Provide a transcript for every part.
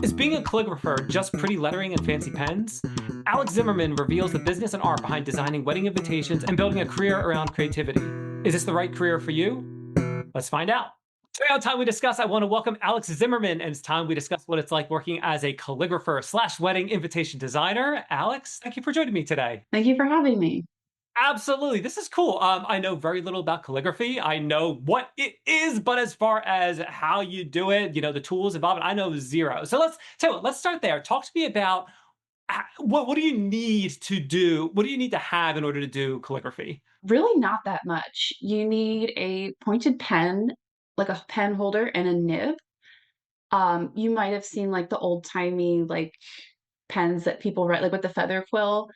Is being a calligrapher just pretty lettering and fancy pens? Alex Zimmerman reveals the business and art behind designing wedding invitations and building a career around creativity. Is this the right career for you? Let's find out. Today on Time We Discuss, I want to welcome Alex Zimmerman, and it's time we discuss what it's like working as a calligrapher slash wedding invitation designer. Alex, thank you for joining me today. Thank you for having me. Absolutely. This is cool. I know very little about calligraphy. I know what it is, but as far as how you do it, the tools involved, I know zero. So let's start there. Talk to me about what do you need to do? What do you need to have in order to do calligraphy? Really not that much. You need a pointed pen, like a pen holder and a nib. You might have seen like the old-timey like pens that people write like with the feather quill.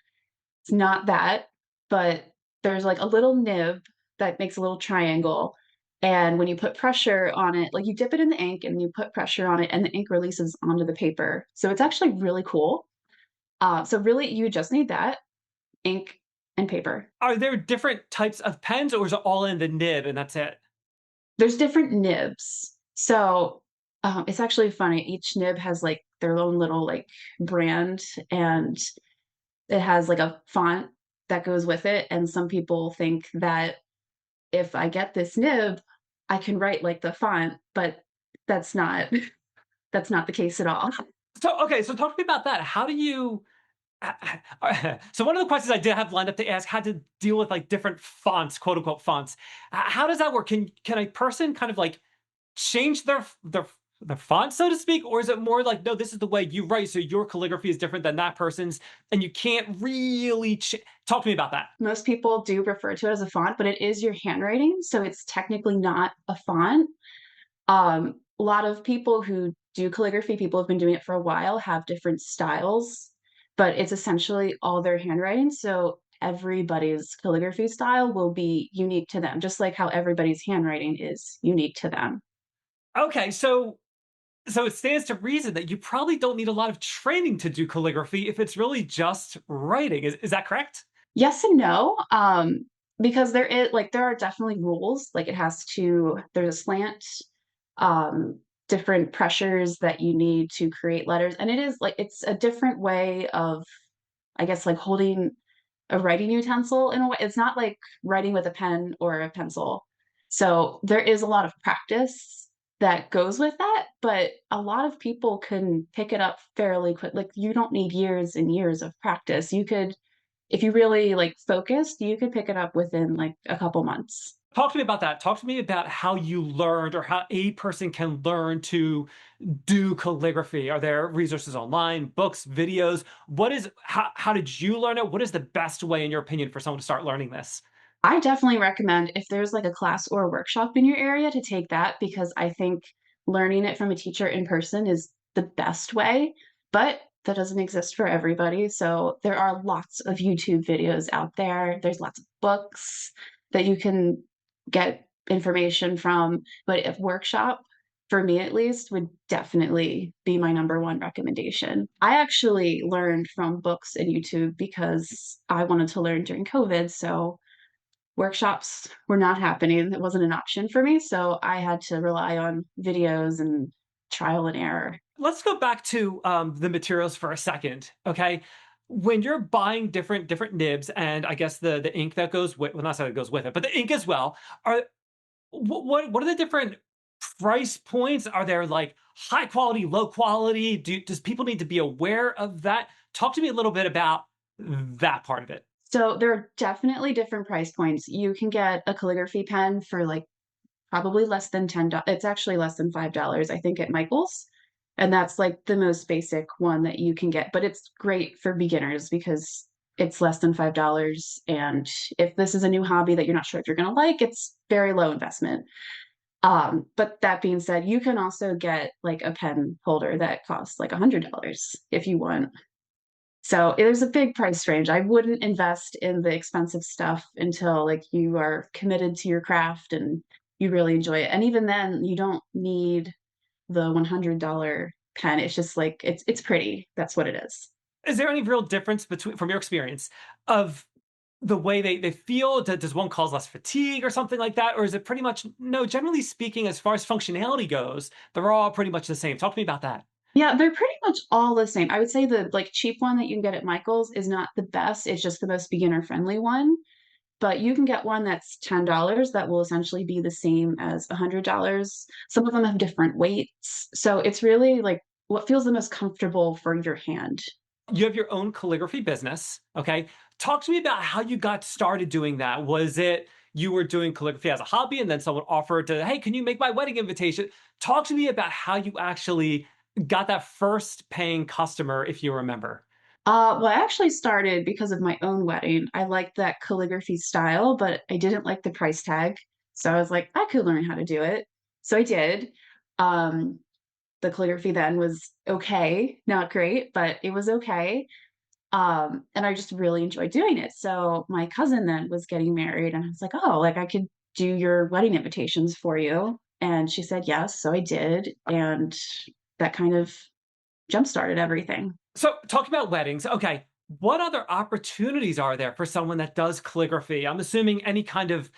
It's not that, but there's like a little nib that makes a little triangle. And when you put pressure on it, like you dip it in the ink and you put pressure on it and the ink releases onto the paper. So it's actually really cool. So really you just need that, ink and paper. Are there different types of pens, or is it all in the nib and that's it? There's different nibs. So, it's actually funny, each nib has, like, their own little, like, brand, and it has, like, a font that goes with it, and some people think that if I get this nib, I can write like the font, but that's not that's not the case at all. So okay, so talk to me about that. How do you? So one of the questions I did have lined up to ask had to deal with like different fonts, quote unquote fonts. How does that work? Can a person kind of like change their font, so to speak, or is it more like no, this is the way you write, so your calligraphy is different than that person's, and you can't really talk to me about that? Most people do refer to it as a font, but it is your handwriting, so it's technically not a font. A lot of people who do calligraphy, people who've been doing it for a while, have different styles, but it's essentially all their handwriting. So everybody's calligraphy style will be unique to them, just like how everybody's handwriting is unique to them. Okay, so it stands to reason that you probably don't need a lot of training to do calligraphy if it's really just writing. Is that correct? Yes and no, because there are definitely rules. Like it has to, there's a slant, um, different pressures that you need to create letters, and it is like it's a different way of, I guess, like holding a writing utensil in a way. It's not like writing with a pen or a pencil. So there is a lot of practice that goes with that, but a lot of people can pick it up fairly quick. Like you don't need years and years of practice. You could, if you really like focused, you could pick it up within like a couple months. Talk to me about that. Talk to me about how you learned or how a person can learn to do calligraphy. Are there resources online, books, videos? How did you learn it? What is the best way, in your opinion, for someone to start learning this? I definitely recommend if there's like a class or a workshop in your area to take that because I think learning it from a teacher in person is the best way, but that doesn't exist for everybody. So there are lots of YouTube videos out there. There's lots of books that you can get information from, but if workshop, for me at least, would definitely be my number one recommendation. I actually learned from books and YouTube because I wanted to learn during COVID. So workshops were not happening. It wasn't an option for me, so I had to rely on videos and trial and error. Let's go back to the materials for a second, okay? When you're buying different nibs, and I guess the ink that goes with, well, not that it goes with it, but the ink as well. Are what are the different price points? Are there like high quality, low quality? Does people need to be aware of that? Talk to me a little bit about that part of it. So there are definitely different price points. You can get a calligraphy pen for like probably less than $10. It's actually less than $5, I think, at Michael's. And that's like the most basic one that you can get. But it's great for beginners because it's less than $5. And if this is a new hobby that you're not sure if you're going to like, it's very low investment. But that being said, you can also get like a pen holder that costs like $100 if you want. So there's a big price range. I wouldn't invest in the expensive stuff until like you are committed to your craft and you really enjoy it. And even then, you don't need the $100 pen. It's just like it's pretty. That's what it is. Is there any real difference between, from your experience, of the way they feel? Does one cause less fatigue or something like that? Or is it pretty much, no, generally speaking, as far as functionality goes, they're all pretty much the same? Talk to me about that. Yeah, they're pretty much all the same. I would say the like cheap one that you can get at Michael's is not the best. It's just the most beginner friendly one. But you can get one that's $10 that will essentially be the same as $100. Some of them have different weights. So it's really like what feels the most comfortable for your hand. You have your own calligraphy business. Okay. Talk to me about how you got started doing that. Was it you were doing calligraphy as a hobby and then someone offered to, hey, can you make my wedding invitation? Talk to me about how you actually got that first paying customer, if you remember. Well, I actually started because of my own wedding. I liked that calligraphy style, but I didn't like the price tag. So I was like, I could learn how to do it. So I did. Um, the calligraphy then was okay, not great, but it was okay. And I just really enjoyed doing it. So my cousin then was getting married, and I was like, oh, like I could do your wedding invitations for you. And she said yes. So I did. And that kind of jump started everything. So, talking about weddings, okay, what other opportunities are there for someone that does calligraphy? I'm assuming any kind of,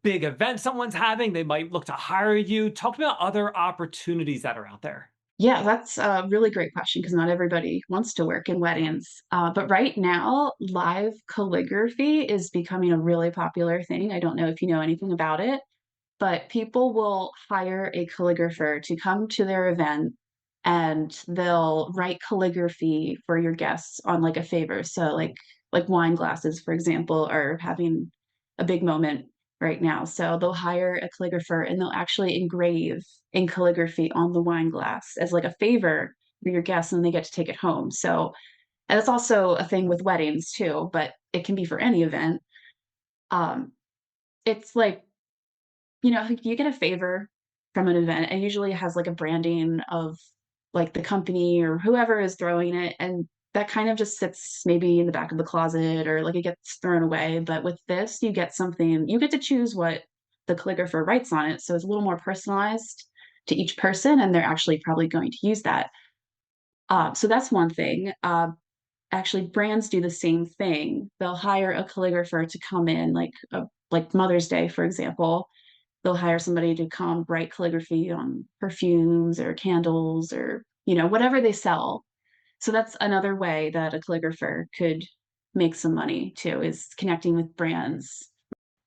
big event someone's having, they might look to hire you. Talk about other opportunities that are out there. Yeah, that's a really great question because not everybody wants to work in weddings. But right now, live calligraphy is becoming a really popular thing. I don't know if you know anything about it, but people will hire a calligrapher to come to their event and they'll write calligraphy for your guests on like a favor. So like wine glasses, for example, are having a big moment right now. So they'll hire a calligrapher and they'll actually engrave in calligraphy on the wine glass as like a favor for your guests and they get to take it home. So and that's also a thing with weddings too, but it can be for any event. Um, it's like you get a favor from an event, and usually it has like a branding of like the company or whoever is throwing it, and that kind of just sits maybe in the back of the closet or like it gets thrown away. But with this, you get something, you get to choose what the calligrapher writes on it. So it's a little more personalized to each person, and they're actually probably going to use that. So that's one thing. Actually, brands do the same thing. They'll hire a calligrapher to come in, like Mother's Day, for example, they'll hire somebody to come write calligraphy on perfumes or candles or whatever they sell. So that's another way that a calligrapher could make some money too, is connecting with brands.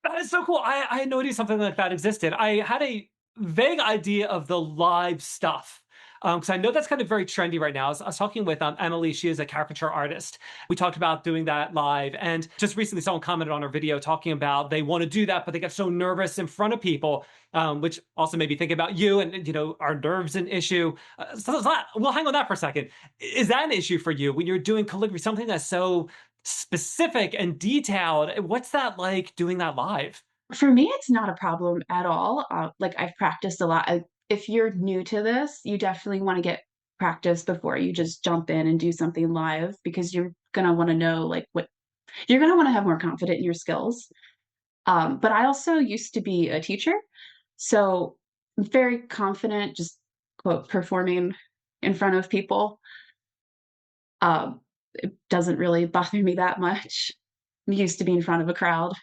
That is so cool. I had no idea something like that existed. I had a vague idea of the live stuff. Because I know that's kind of very trendy right now. I was talking with Emily. She is a caricature artist. We talked about doing that live. And just recently, someone commented on our video talking about they want to do that, but they get so nervous in front of people, which also made me think about you and, are nerves an issue? We'll hang on that for a second. Is that an issue for you when you're doing calligraphy, something that's so specific and detailed? What's that like doing that live? For me, it's not a problem at all. Like I've practiced a lot. If you're new to this, you definitely want to get practice before you just jump in and do something live because you're gonna want to know like what you're gonna want to have more confidence in your skills. But I also used to be a teacher, so I'm very confident just quote performing in front of people. It doesn't really bother me that much. I'm used to being in front of a crowd.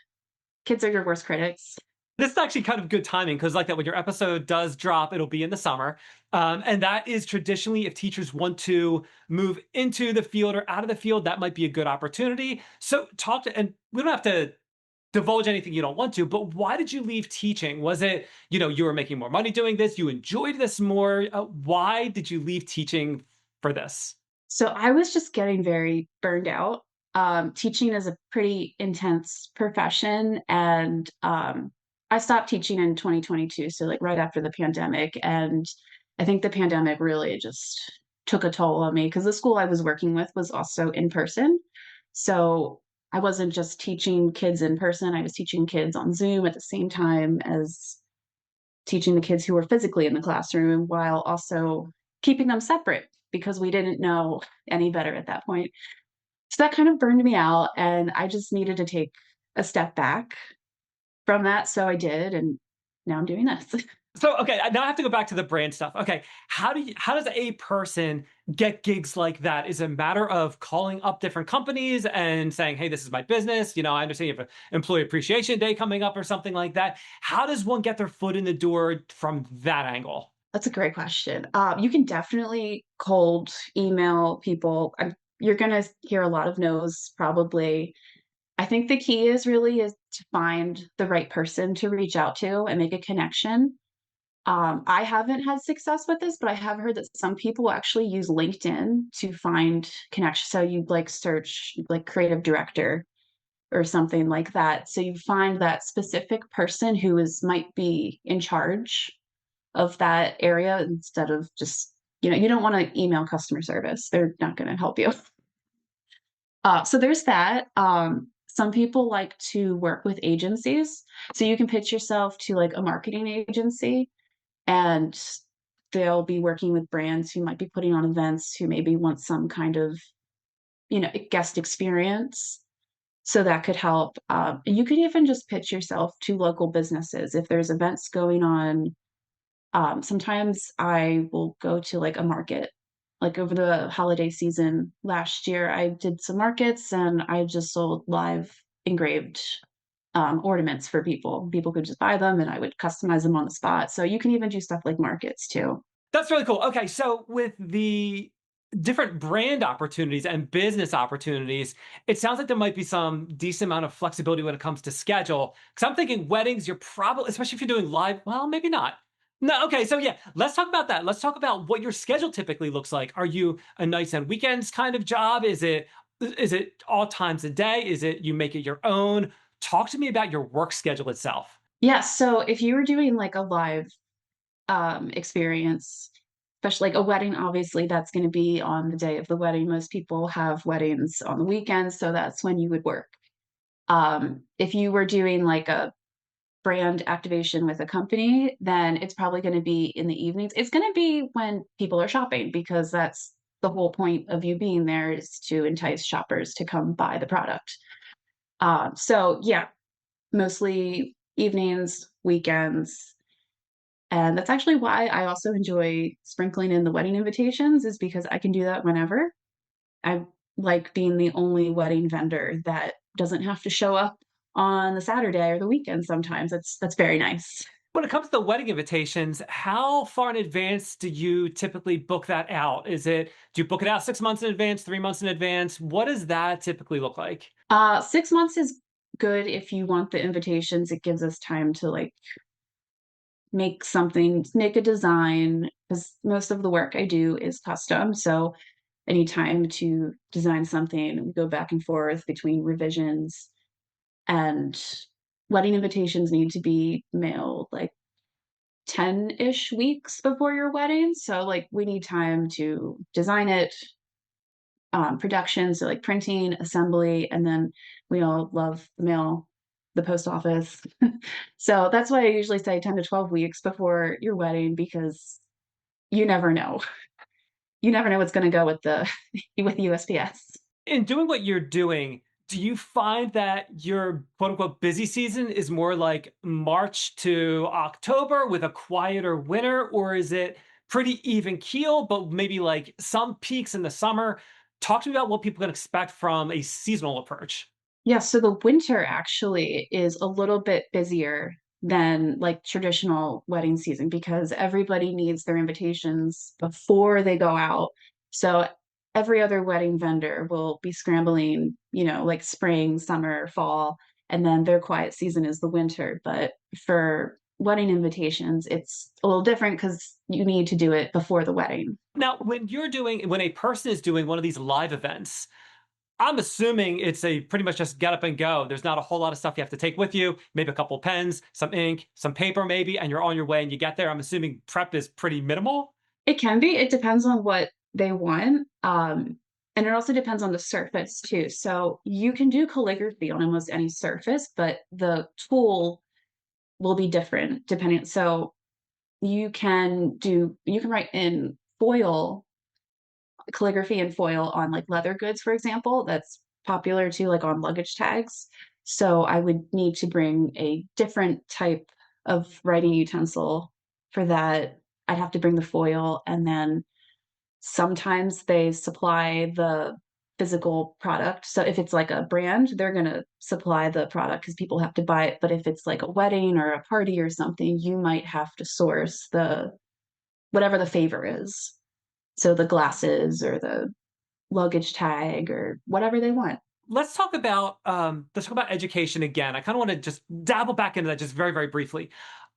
Kids are your worst critics. This is actually kind of good timing because, like that, when your episode does drop, it'll be in the summer. And that is traditionally, if teachers want to move into the field or out of the field, that might be a good opportunity. So, and we don't have to divulge anything you don't want to, but why did you leave teaching? Was it, you were making more money doing this? You enjoyed this more? Why did you leave teaching for this? So I was just getting very burned out. Teaching is a pretty intense profession, and I stopped teaching in 2022, so like right after the pandemic. And I think the pandemic really just took a toll on me because the school I was working with was also in person. So I wasn't just teaching kids in person, I was teaching kids on Zoom at the same time as teaching the kids who were physically in the classroom while also keeping them separate because we didn't know any better at that point. So that kind of burned me out, and I just needed to take a step back from that. So I did, and now I'm doing this. So, okay, now I have to go back to the brand stuff. Okay, how does a person get gigs like that? Is it a matter of calling up different companies and saying, "Hey, this is my business. I understand you have an employee appreciation day coming up or something like that." How does one get their foot in the door from that angle? That's a great question. You can definitely cold email people. You're gonna hear a lot of no's probably. I think the key is to find the right person to reach out to and make a connection. I haven't had success with this, but I have heard that some people actually use LinkedIn to find connections. So you like search like creative director or something like that. So you find that specific person who is might be in charge of that area instead of just, you don't want to email customer service. They're not going to help you. So there's that. Some people like to work with agencies. So you can pitch yourself to like a marketing agency and they'll be working with brands who might be putting on events who maybe want some kind of, guest experience. So that could help. You could even just pitch yourself to local businesses if there's events going on. Sometimes I will go to like a market. Like over the holiday season last year, I did some markets and I just sold live engraved ornaments for people. People could just buy them and I would customize them on the spot. So you can even do stuff like markets too. That's really cool. Okay, so with the different brand opportunities and business opportunities, it sounds like there might be some decent amount of flexibility when it comes to schedule. Because I'm thinking weddings, you're probably, especially if you're doing live, well, maybe not. No, okay, so yeah, let's talk about that. Let's talk about what your schedule typically looks like. Are you a nights and weekends kind of job? Is it all times a day? Is it you make it your own? Talk to me about your work schedule itself. Yeah. So if you were doing like a live experience, especially like a wedding, obviously that's going to be on the day of the wedding. Most people have weddings on the weekends, so that's when you would work. If you were doing like a brand activation with a company, then it's probably going to be in the evenings. It's going to be when people are shopping because that's the whole point of you being there is to entice shoppers to come buy the product. So yeah, mostly evenings, weekends. And that's actually why I also enjoy sprinkling in the wedding invitations is because I can do that whenever. I like being the only wedding vendor that doesn't have to show up on the Saturday or the weekend sometimes. That's very nice. When it comes to wedding invitations, how far in advance do you typically book that out? Do you book it out 6 months in advance, 3 months in advance? What does that typically look like? 6 months is good if you want the invitations. It gives us time to like make a design because most of the work I do is custom. So any time to design something, we go back and forth between revisions and wedding invitations need to be mailed like 10-ish weeks before your wedding. So like we need time to design it, production, so like printing, assembly, and then we all love the mail, the post office. So that's why I usually say 10 to 12 weeks before your wedding because you never know. You never know what's going to go with the with USPS. In doing what you're doing, do you find that your quote unquote busy season is more like March to October with a quieter winter, or is it pretty even keel, but maybe like some peaks in the summer? Talk to me about what people can expect from a seasonal approach. Yeah, so the winter actually is a little bit busier than like traditional wedding season because everybody needs their invitations before they go out. So every other wedding vendor will be scrambling, like spring, summer, fall, and then their quiet season is the winter. But for wedding invitations, it's a little different because you need to do it before the wedding. Now, when a person is doing one of these live events, I'm assuming it's a pretty much just get up and go. There's not a whole lot of stuff you have to take with you. Maybe a couple pens, some ink, some paper, maybe, and you're on your way and you get there. I'm assuming prep is pretty minimal. It can be. It depends on what they want. And it also depends on the surface too. So you can do calligraphy on almost any surface, but the tool will be different depending. So you can write in foil, calligraphy and foil on like leather goods, for example. That's popular too, like on luggage tags. So I would need to bring a different type of writing utensil for that. I'd have to bring the foil and then sometimes they supply the physical product. So if it's like a brand, they're going to supply the product because people have to buy it. But if it's like a wedding or a party or something, you might have to source whatever the favor is. So the glasses or the luggage tag or whatever they want. Let's talk about education again. I kind of want to just dabble back into that just very, very briefly.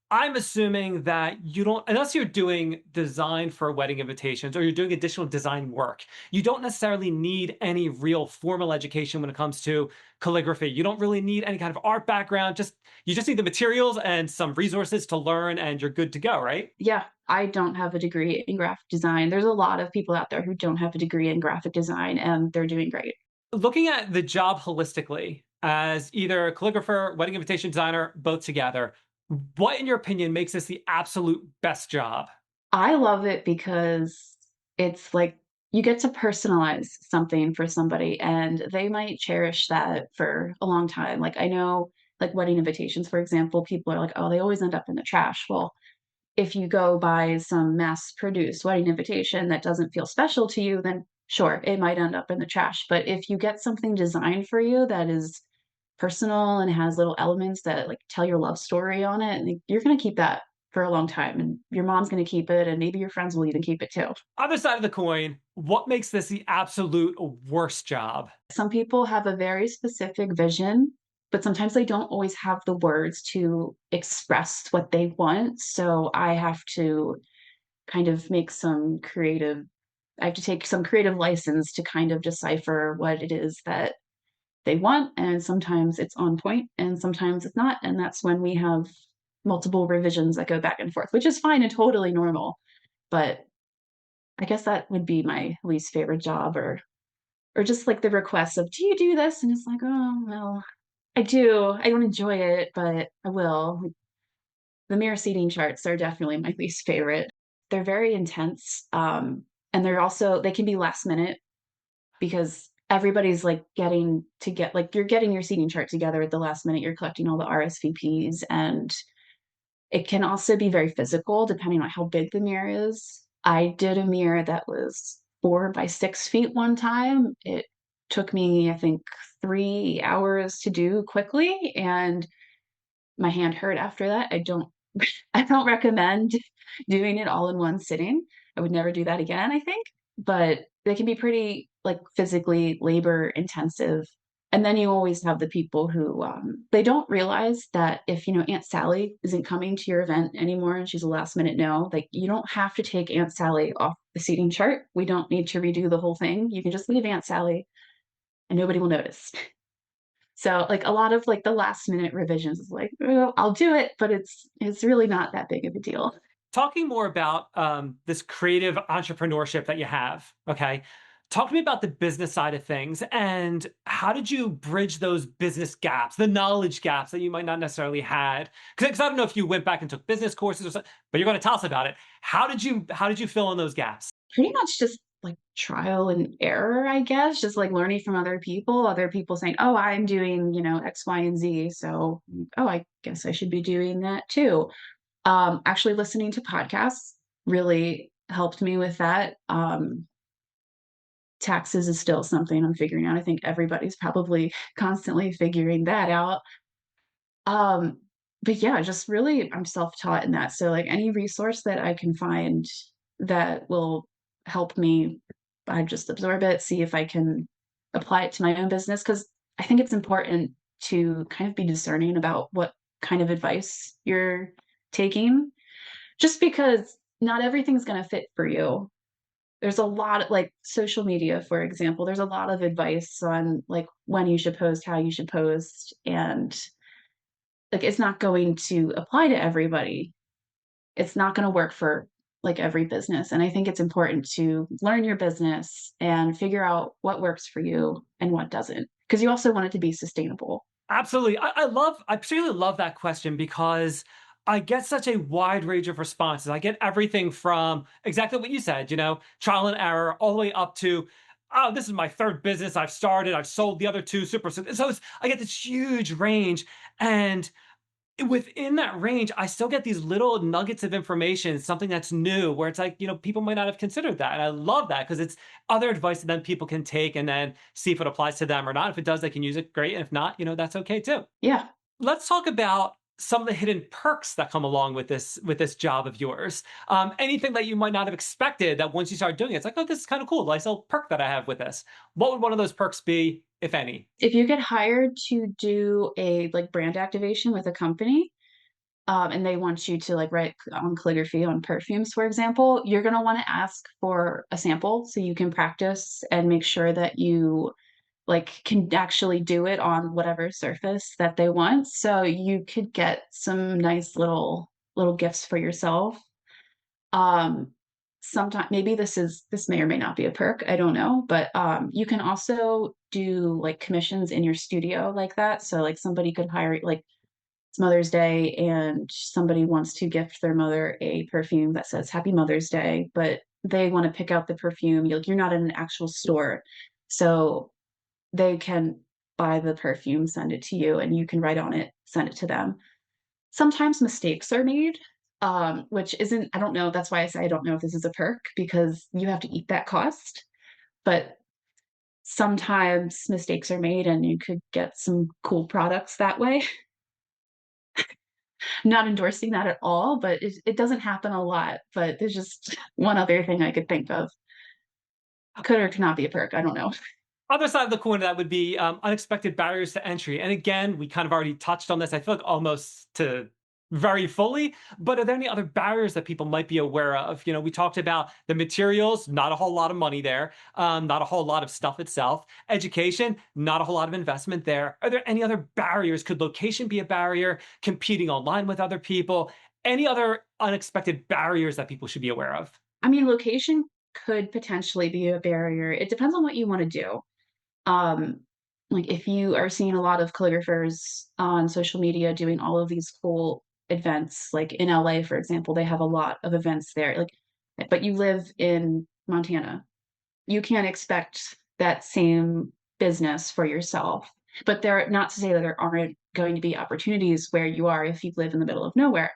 I'm assuming that you don't, unless you're doing design for wedding invitations or you're doing additional design work, you don't necessarily need any real formal education when it comes to calligraphy. You don't really need any kind of art background. Just you just need the materials and some resources to learn, and you're good to go, right? Yeah, I don't have a degree in graphic design. There's a lot of people out there who don't have a degree in graphic design and they're doing great. Looking at the job holistically as either a calligrapher, wedding invitation designer, both together, what, in your opinion, makes this the absolute best job? I love it because it's like you get to personalize something for somebody and they might cherish that for a long time. Like I know like wedding invitations, for example, people are like, oh, they always end up in the trash. Well, if you go buy some mass produced wedding invitation that doesn't feel special to you, then sure, it might end up in the trash. But if you get something designed for you that is personal and has little elements that like tell your love story on it, like, you're going to keep that for a long time and your mom's going to keep it and maybe your friends will even keep it too. Other side of the coin, what makes this the absolute worst job? Some people have a very specific vision, but sometimes they don't always have the words to express what they want. So I have to kind of make some creative I have to take some creative license to kind of decipher what it is that they want, and sometimes it's on point and sometimes it's not, and that's when we have multiple revisions that go back and forth, which is fine and totally normal. But I guess that would be my least favorite job or just like the request of, "Do you do this?" And it's like, "Oh, well, I do. I don't enjoy it, but I will." The mirror seating charts are definitely my least favorite. They're very intense, and they can be last minute because everybody's like you're getting your seating chart together at the last minute. You're collecting all the RSVPs, and it can also be very physical depending on how big the mirror is. I did a mirror that was 4 by 6 feet one time. It took me, I think, 3 hours to do quickly, and my hand hurt after that. I don't recommend doing it all in one sitting. I would never do that again, I think, but they can be pretty, like, physically labor intensive, and then you always have the people who, they don't realize that if, Aunt Sally isn't coming to your event anymore and she's a last minute no, like, you don't have to take Aunt Sally off the seating chart. We don't need to redo the whole thing. You can just leave Aunt Sally and nobody will notice. So, like, a lot of, like, the last minute revisions is like, "Oh, I'll do it," but it's really not that big of a deal. Talking more about this creative entrepreneurship that you have, okay? Talk to me about the business side of things and how did you bridge those business gaps, the knowledge gaps that you might not necessarily had? Because I don't know if you went back and took business courses or something, but you're going to tell us about it. How did you fill in those gaps? Pretty much just, like, trial and error, I guess, just, like, learning from other people saying, "Oh, I'm doing, X, Y, and Z, so, oh, I guess I should be doing that too." Actually listening to podcasts really helped me with that. Taxes is still something I'm figuring out. I think everybody's probably constantly figuring that out. Um, but yeah, just really I'm self-taught in that. So like any resource that I can find that will help me, I just absorb it, see if I can apply it to my own business. Because I think it's important to kind of be discerning about what kind of advice you're taking, just because not everything's gonna fit for you. There's a lot of like social media, for example, there's a lot of advice on like when you should post, how you should post, and like, it's not going to apply to everybody. It's not gonna work for, like, every business, and I think it's important to learn your business and figure out what works for you and what doesn't, because you also want it to be sustainable. Absolutely. I particularly love that question because I get such a wide range of responses. I get everything from exactly what you said, trial and error, all the way up to, oh, this is my third business I've started. I've sold the other two super. So I get this huge range. And within that range, I still get these little nuggets of information, something that's new, where it's like, people might not have considered that. And I love that because it's other advice that then people can take and then see if it applies to them or not. If it does, they can use it. Great. And if not, that's okay too. Yeah. Let's talk about some of the hidden perks that come along with this job of yours? Anything that you might not have expected that once you start doing it, it's like, oh, this is kind of cool. Nice little perk that I have with this. What would one of those perks be, if any? If you get hired to do a like brand activation with a company, and they want you to like write on calligraphy on perfumes, for example, you're going to want to ask for a sample so you can practice and make sure that you like can actually do it on whatever surface that they want. So you could get some nice little gifts for yourself. Um, Sometimes maybe this may or may not be a perk, I don't know, but you can also do like commissions in your studio like that. So like somebody could hire like it's Mother's Day and somebody wants to gift their mother a perfume that says Happy Mother's Day, but they want to pick out the perfume. You're not in an actual store. So they can buy the perfume, send it to you, and you can write on it, send it to them. Sometimes mistakes are made, which isn't, I don't know. That's why I say I don't know if this is a perk because you have to eat that cost. But sometimes mistakes are made and you could get some cool products that way. Not endorsing that at all, but it doesn't happen a lot. But there's just one other thing I could think of. Could or could not be a perk. I don't know. Other side of the coin that would be unexpected barriers to entry. And again, we kind of already touched on this, I feel like almost to very fully, but are there any other barriers that people might be aware of? We talked about the materials, not a whole lot of money there, not a whole lot of stuff itself. Education, not a whole lot of investment there. Are there any other barriers? Could location be a barrier? Competing online with other people? Any other unexpected barriers that people should be aware of? I mean, location could potentially be a barrier. It depends on what you want to do. Um, like if you are seeing a lot of calligraphers on social media doing all of these cool events, like in LA, for example, they have a lot of events there. Like, but you live in Montana, you can't expect that same business for yourself. But there, not to say that there aren't going to be opportunities where you are if you live in the middle of nowhere.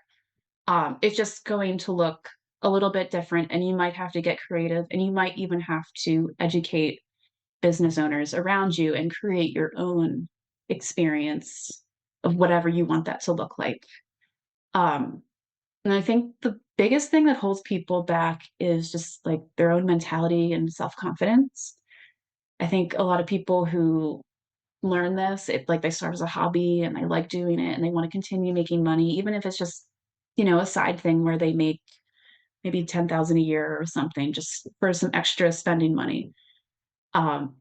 It's just going to look a little bit different, and you might have to get creative, and you might even have to educate business owners around you and create your own experience of whatever you want that to look like. Um, and I think the biggest thing that holds people back is just like their own mentality and self confidence. I think a lot of people who learn this, it like they start as a hobby and they like doing it and they want to continue making money, even if it's just, a side thing where they make maybe 10,000 a year or something just for some extra spending money. Um,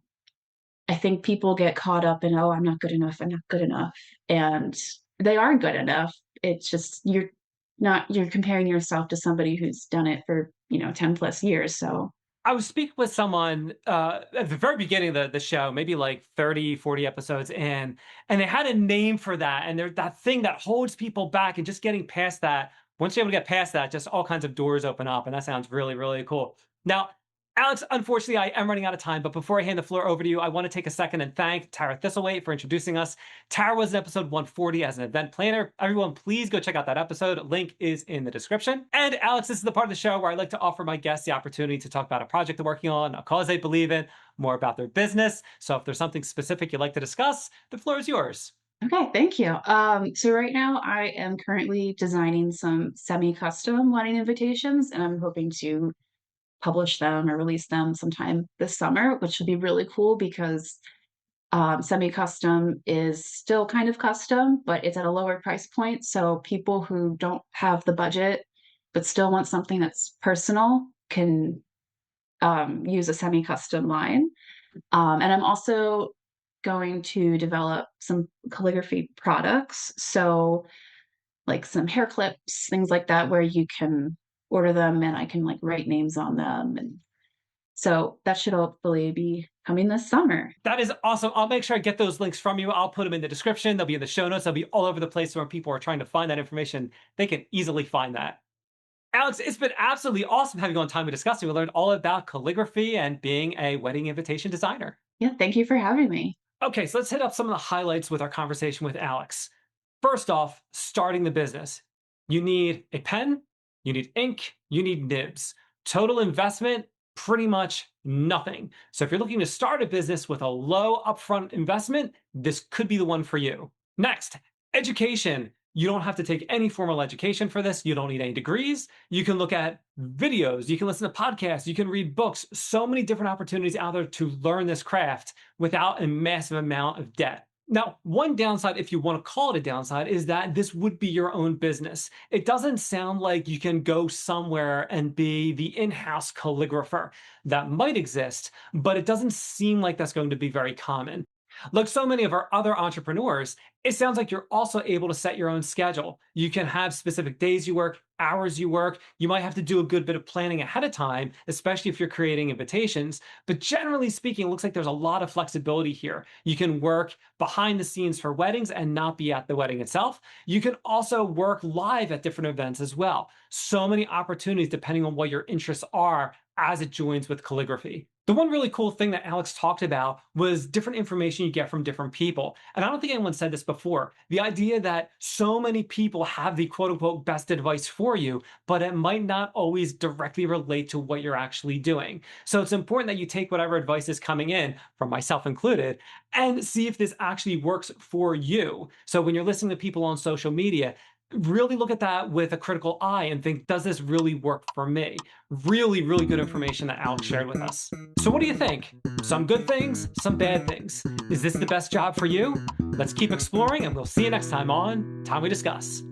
I think people get caught up in, oh, I'm not good enough. I'm not good enough. And they are good enough. It's just you're comparing yourself to somebody who's done it for, 10 plus years. So I was speaking with someone at the very beginning of the show, maybe like 30, 40 episodes in, and they had a name for that. And they're that thing that holds people back and just getting past that. Once you're able to get past that, just all kinds of doors open up. And that sounds really, really cool. Now, Alex, unfortunately, I am running out of time, but before I hand the floor over to you, I want to take a second and thank Tara Thistlethwaite for introducing us. Tara was in episode 140 as an event planner. Everyone, please go check out that episode. Link is in the description. And Alex, this is the part of the show where I like to offer my guests the opportunity to talk about a project they're working on, a cause they believe in, more about their business. So if there's something specific you'd like to discuss, the floor is yours. okay, thank you. So right now I am currently designing some semi-custom wedding invitations, and I'm hoping to publish them or release them sometime this summer, which will be really cool because semi-custom is still kind of custom, but it's at a lower price point. So people who don't have the budget but still want something that's personal can use a semi-custom line. And I'm also going to develop some calligraphy products. So like some hair clips, things like that, where you can order them and I can like write names on them. And so that should hopefully be coming this summer. That is awesome. I'll make sure I get those links from you. I'll put them in the description. They'll be in the show notes. They'll be all over the place where people are trying to find that information. They can easily find that. Alex, it's been absolutely awesome having you on Time to Discuss. We learned all about calligraphy and being a wedding invitation designer. Yeah, thank you for having me. Okay, so let's hit up some of the highlights with our conversation with Alex. First off, starting the business. You need a pen, you need ink, you need nibs. Total investment, pretty much nothing. So if you're looking to start a business with a low upfront investment, this could be the one for you. Next, education. You don't have to take any formal education for this. You don't need any degrees. You can look at videos, you can listen to podcasts, you can read books. So many different opportunities out there to learn this craft without a massive amount of debt. Now, one downside, if you want to call it a downside, is that this would be your own business. It doesn't sound like you can go somewhere and be the in-house calligrapher. That might exist, but it doesn't seem like that's going to be very common. Like so many of our other entrepreneurs, it sounds like you're also able to set your own schedule. You can have specific days you work, hours you work. You might have to do a good bit of planning ahead of time, especially if you're creating invitations. But generally speaking, it looks like there's a lot of flexibility here. You can work behind the scenes for weddings and not be at the wedding itself. You can also work live at different events as well. So many opportunities depending on what your interests are as it joins with calligraphy. The one really cool thing that Alex talked about was different information you get from different people. And I don't think anyone said this before. The idea that so many people have the quote unquote best advice for you, but it might not always directly relate to what you're actually doing. So it's important that you take whatever advice is coming in, from myself included, and see if this actually works for you. So when you're listening to people on social media, really look at that with a critical eye and think, does this really work for me? Really, really good information that Alex shared with us. So what do you think? Some good things, some bad things. Is this the best job for you? Let's keep exploring, and we'll see you next time on Time We Discuss.